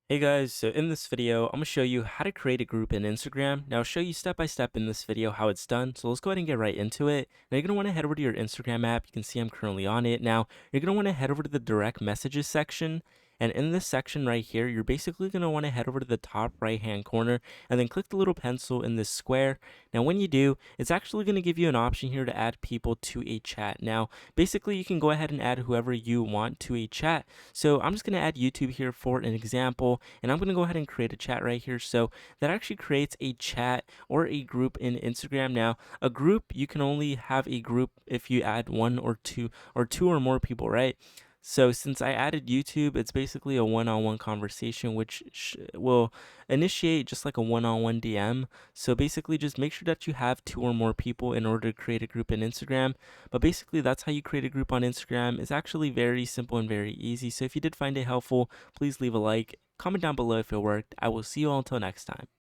Hey guys, so in this video, I'm going to show you how to create a group in Instagram. Now, I'll show you step by step in this video how it's done. So let's go ahead and get right into it. Now, you're going to want to head over to your Instagram app. You can see I'm currently on it. Now, you're going to want to head over to the direct messages section. And in this section right here, you're basically going to want to head over to the top right hand corner and then click the little pencil in this square. Now, when you do, it's actually going to give you an option here to add people to a chat. Now, basically, you can go ahead and add whoever you want to a chat. So I'm just going to add YouTube here for an example, and I'm going to go ahead and create a chat right here. So that actually creates a chat or a group in Instagram. Now, a group, you can only have a group if you add one or two or more people, right? So since I added YouTube, it's basically a one-on-one conversation, which will initiate just like a one-on-one DM. So basically, just make sure that you have two or more people in order to create a group in Instagram. But basically, that's how you create a group on Instagram. It's actually very simple and very easy. So if you did find it helpful, please leave a like, comment down below if it worked. I will see you all until next time.